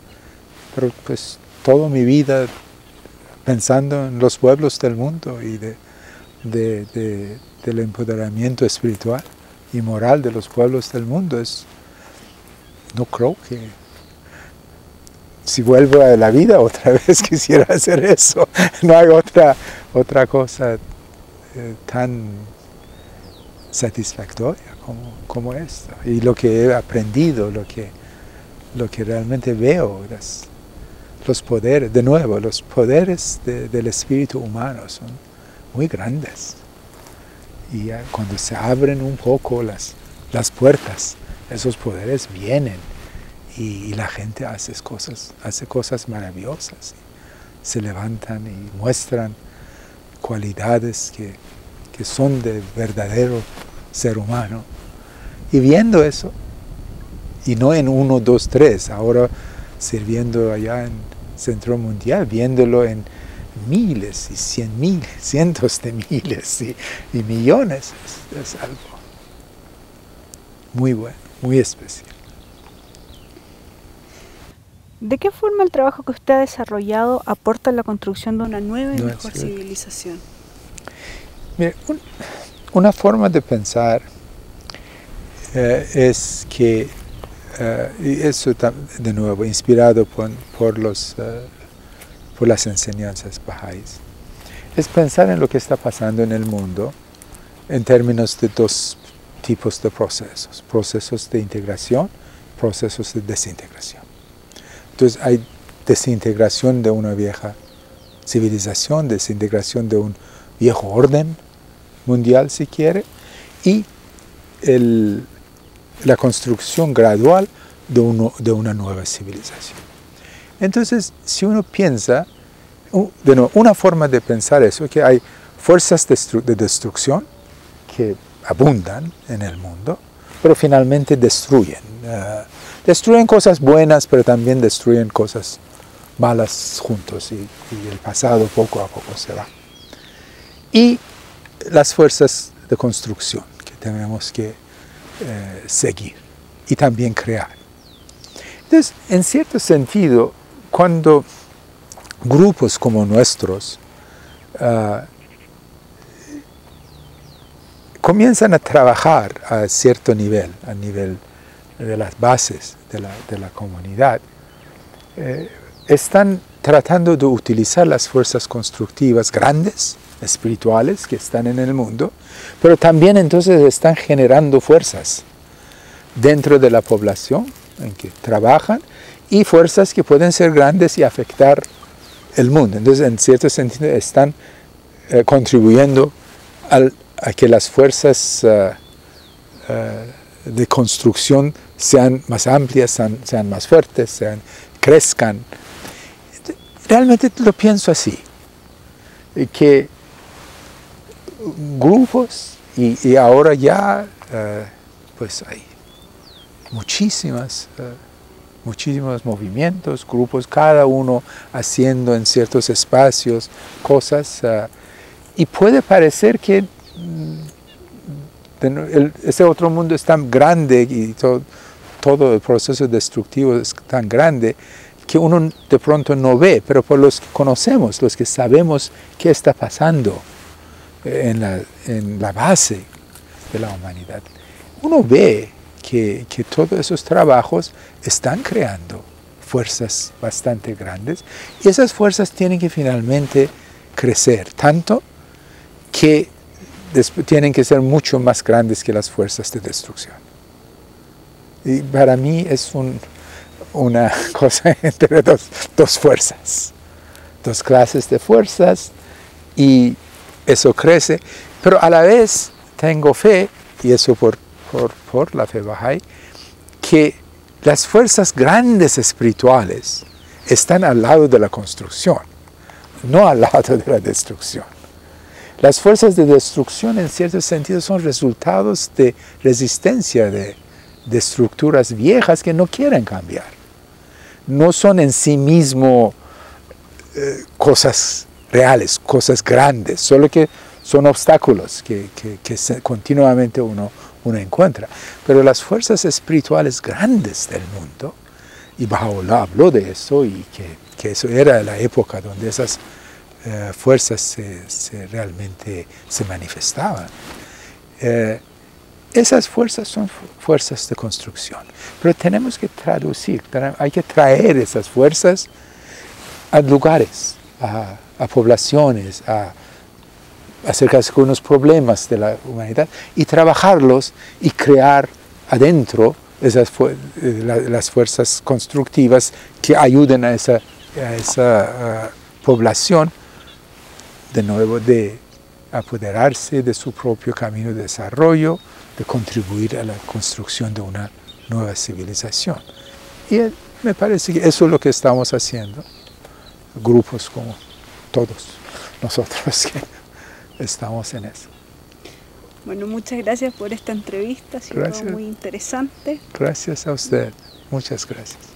pero pues toda mi vida pensando en los pueblos del mundo y del empoderamiento espiritual y moral de los pueblos del mundo. No creo que si vuelvo a la vida otra vez quisiera hacer eso. No hay otra cosa tan satisfactoria como esto. Y lo que he aprendido, lo que realmente veo, los poderes, de nuevo, los poderes del espíritu humano son muy grandes. Y cuando se abren un poco las puertas, esos poderes vienen y la gente hace cosas maravillosas. Se levantan y muestran cualidades que son de verdadero ser humano. Y viendo eso, y no en 1, 2, 3, ahora sirviendo allá en Centro Mundial, viéndolo en miles y cientos de miles y millones, es algo muy bueno, muy especial. ¿De qué forma el trabajo que usted ha desarrollado aporta a la construcción de una nueva y mejor civilización? Mire, una forma de pensar es que, y eso de nuevo inspirado por las enseñanzas bahá'ís, es pensar en lo que está pasando en el mundo en términos de dos tipos de procesos de integración, procesos de desintegración. Entonces hay desintegración de una vieja civilización, desintegración de un viejo orden mundial, si quiere, y la construcción gradual de una nueva civilización. Entonces, si uno piensa, una forma de pensar eso, que hay fuerzas de destrucción que abundan en el mundo, pero finalmente destruyen. Destruyen cosas buenas, pero también destruyen cosas malas juntos, y el pasado poco a poco se va. Y las fuerzas de construcción que tenemos que seguir y también crear. Entonces, en cierto sentido, cuando grupos como nuestros comienzan a trabajar a cierto nivel, a nivel de las bases de la comunidad, están tratando de utilizar las fuerzas constructivas grandes, espirituales, que están en el mundo, pero también entonces están generando fuerzas dentro de la población en que trabajan, y fuerzas que pueden ser grandes y afectar el mundo. Entonces, en cierto sentido, están contribuyendo a que las fuerzas de construcción sean más amplias, sean más fuertes, crezcan. Realmente lo pienso así, que grupos, y ahora ya pues hay muchísimos movimientos, grupos, cada uno haciendo en ciertos espacios cosas, y puede parecer que ese otro mundo es tan grande y todo el proceso destructivo es tan grande que uno de pronto no ve, pero por los que conocemos, los que sabemos qué está pasando en la base de la humanidad, uno ve que todos esos trabajos están creando fuerzas bastante grandes y esas fuerzas tienen que finalmente crecer, tanto que tienen que ser mucho más grandes que las fuerzas de destrucción. Y para mí es una cosa entre dos fuerzas, dos clases de fuerzas, y eso crece, pero a la vez tengo fe, y eso por la fe Bahá'í, que las fuerzas grandes espirituales están al lado de la construcción, no al lado de la destrucción. Las fuerzas de destrucción en cierto sentido son resultados de resistencia de estructuras viejas que no quieren cambiar. No son en sí mismo cosas reales, cosas grandes, solo que son obstáculos que continuamente uno encuentra. Pero las fuerzas espirituales grandes del mundo, y Baha'u'lláh habló de eso, y que eso era la época donde esas fuerzas realmente se manifestaban. Esas fuerzas son fuerzas de construcción, pero tenemos que traducir, hay que traer esas fuerzas a lugares, a poblaciones, a acercarse con los problemas de la humanidad y trabajarlos y crear adentro las fuerzas constructivas que ayuden a esa población de nuevo de apoderarse de su propio camino de desarrollo, de contribuir a la construcción de una nueva civilización. Y me parece que eso es lo que estamos haciendo, grupos como todos nosotros que estamos en eso. Bueno, muchas gracias por esta entrevista, ha sido muy interesante. Gracias a usted, muchas gracias.